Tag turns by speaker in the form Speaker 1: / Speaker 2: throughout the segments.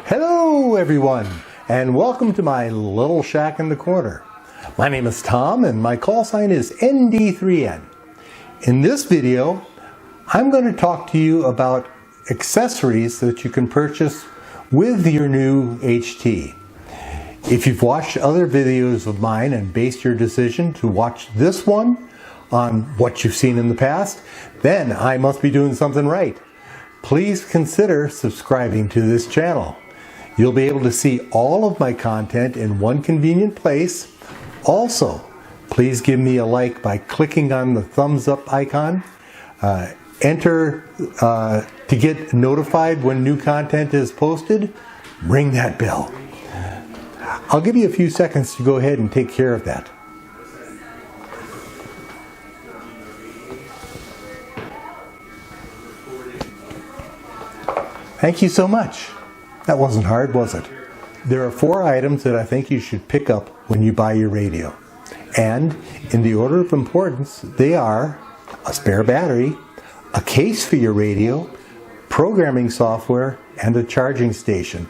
Speaker 1: Hello everyone, and welcome to my little shack in the corner. My name is Tom and my call sign is ND3N. In this video, I'm going to talk to you about accessories that you can purchase with your new HT. If you've watched other videos of mine and based your decision to watch this one on what you've seen in the past, then I must be doing something right. Please consider subscribing to this channel. You'll be able to see all of my content in one convenient place. Also, please give me a like by clicking on the thumbs up icon. Enter to get notified when new content is posted. Ring that bell. I'll give you a few seconds to go ahead and take care of that. Thank you so much. That wasn't hard, was it? There are 4 items that I think you should pick up when you buy your radio. And in the order of importance, they are a spare battery, a case for your radio, programming software, and a charging station.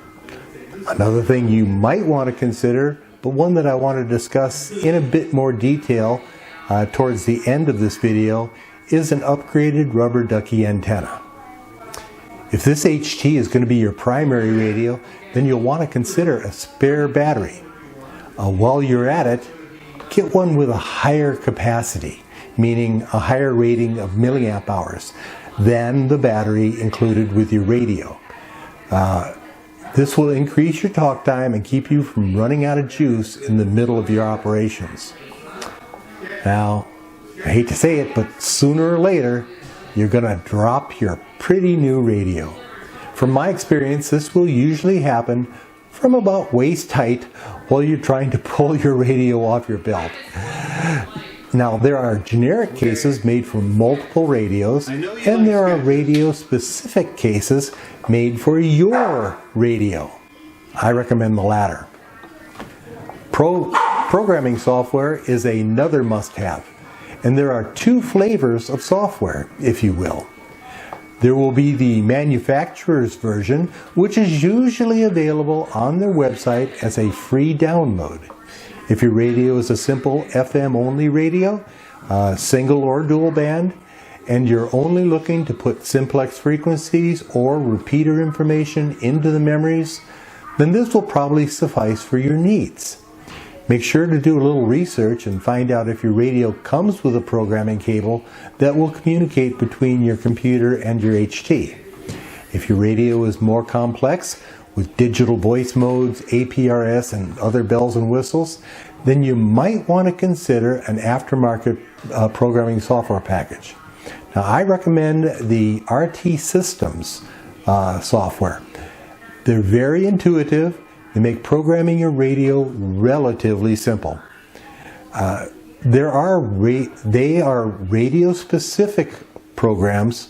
Speaker 1: Another thing you might want to consider, but one that I want to discuss in a bit more detail towards the end of this video, is an upgraded rubber ducky antenna. If this HT is going to be your primary radio, then you'll want to consider a spare battery. While you're at it, get one with a higher capacity, meaning a higher rating of milliamp hours than the battery included with your radio. This will increase your talk time and keep you from running out of juice in the middle of your operations. Now, I hate to say it, but sooner or later, you're going to drop your pretty new radio. From my experience, this will usually happen from about waist height while you're trying to pull your radio off your belt. Now, there are generic cases made for multiple radios, and there are radio-specific cases made for your radio. I recommend the latter. Programming software is another must-have. And there are 2 flavors of software, if you will. There will be the manufacturer's version, which is usually available on their website as a free download. If your radio is a simple FM only radio, single or dual band, and you're only looking to put simplex frequencies or repeater information into the memories, then this will probably suffice for your needs. Make sure to do a little research and find out if your radio comes with a programming cable that will communicate between your computer and your HT. If your radio is more complex, with digital voice modes, APRS, and other bells and whistles, then you might want to consider an aftermarket programming software package. Now, I recommend the RT Systems software. They're very intuitive. They make programming your radio relatively simple. They are radio-specific programs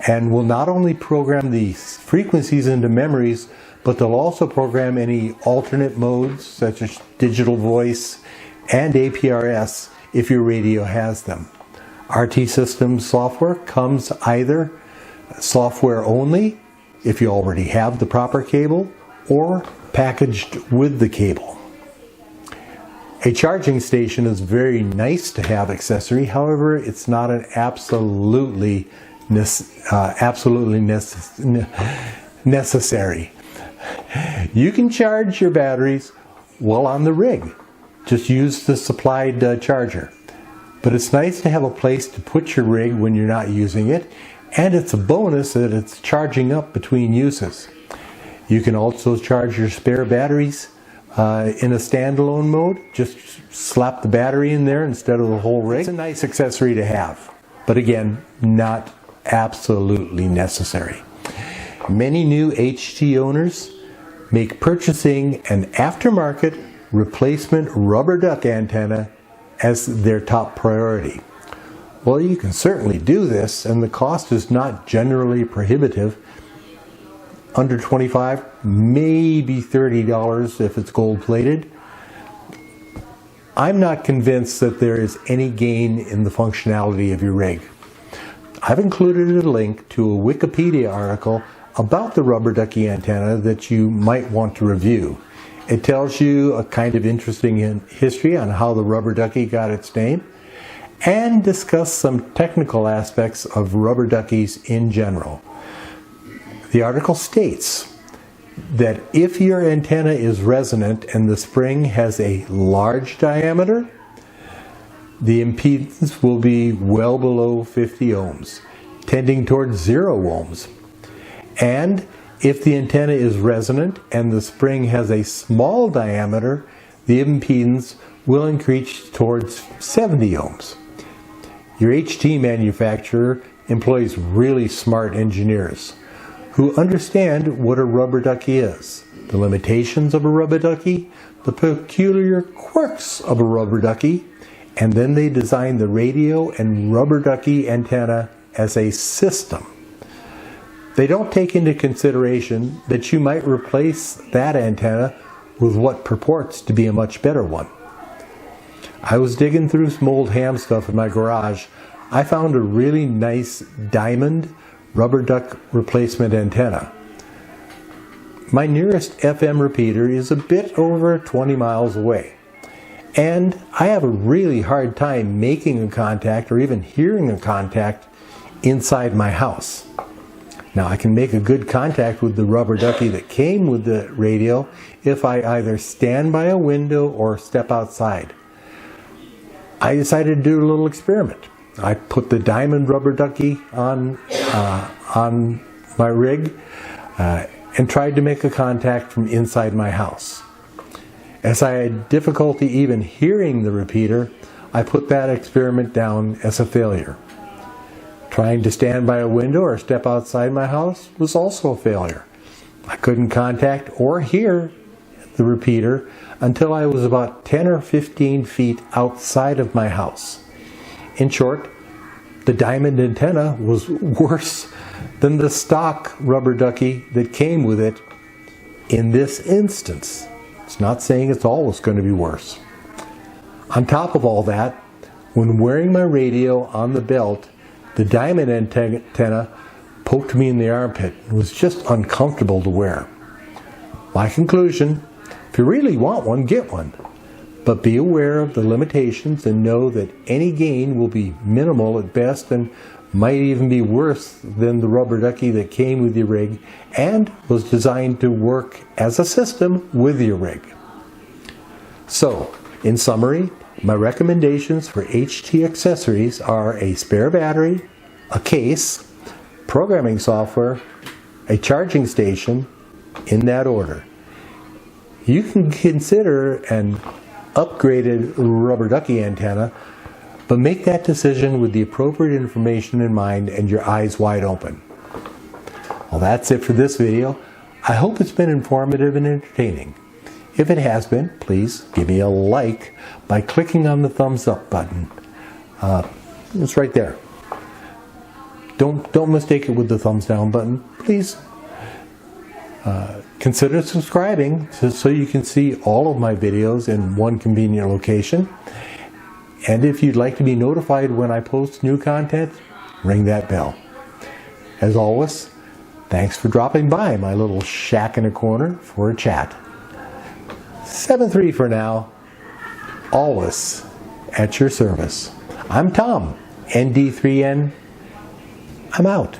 Speaker 1: and will not only program the frequencies into memories, but they'll also program any alternate modes such as digital voice and APRS if your radio has them. RT Systems software comes either software only if you already have the proper cable, or packaged with the cable. A charging station is very nice to have accessory. However, it's not an absolutely necessary. You can charge your batteries while on the rig. Just use the supplied charger. But it's nice to have a place to put your rig when you're not using it, and it's a bonus that it's charging up between uses. You can also charge your spare batteries in a standalone mode. Just slap the battery in there instead of the whole rig. It's a nice accessory to have, but again, not absolutely necessary. Many new HT owners make purchasing an aftermarket replacement rubber duck antenna as their top priority. Well, you can certainly do this, and the cost is not generally prohibitive. Under $25, maybe $30 if it's gold plated. I'm not convinced that there is any gain in the functionality of your rig. I've included a link to a Wikipedia article about the rubber ducky antenna that you might want to review. It tells you a kind of interesting history on how the rubber ducky got its name, and discuss some technical aspects of rubber duckies in general. The article states that if your antenna is resonant and the spring has a large diameter, the impedance will be well below 50 ohms, tending towards 0 ohms. And if the antenna is resonant and the spring has a small diameter, the impedance will increase towards 70 ohms. Your HT manufacturer employs really smart engineers who understand what a rubber ducky is, the limitations of a rubber ducky, the peculiar quirks of a rubber ducky, and then they design the radio and rubber ducky antenna as a system. They don't take into consideration that you might replace that antenna with what purports to be a much better one. I was digging through some old ham stuff in my garage. I found a really nice diamond rubber duck replacement antenna. My nearest FM repeater is a bit over 20 miles away, and I have a really hard time making a contact or even hearing a contact inside my house. Now, I can make a good contact with the rubber ducky that came with the radio if I either stand by a window or step outside. I decided to do a little experiment. I put the diamond rubber ducky on my rig and tried to make a contact from inside my house. As I had difficulty even hearing the repeater, I put that experiment down as a failure. Trying to stand by a window or step outside my house was also a failure. I couldn't contact or hear the repeater until I was about 10 or 15 feet outside of my house. In short, the diamond antenna was worse than the stock rubber ducky that came with it in this instance. It's not saying it's always going to be worse. On top of all that, when wearing my radio on the belt, the diamond antenna poked me in the armpit and was just uncomfortable to wear. My conclusion: if you really want one, get one. But be aware of the limitations and know that any gain will be minimal at best and might even be worse than the rubber ducky that came with your rig and was designed to work as a system with your rig. So, in summary, my recommendations for HT accessories are a spare battery, a case, programming software, a charging station, in that order. You can consider an upgraded rubber ducky antenna, but make that decision with the appropriate information in mind and your eyes wide open. Well, that's it for this video. I hope it's been informative and entertaining. If it has been, please give me a like by clicking on the thumbs up button. It's right there. Don't mistake it with the thumbs down button. Please consider subscribing so you can see all of my videos in one convenient location. And if you'd like to be notified when I post new content, ring that bell. As always, thanks for dropping by my little shack in a corner for a chat. 7-3 for now, always at your service. I'm Tom, ND3N. I'm out.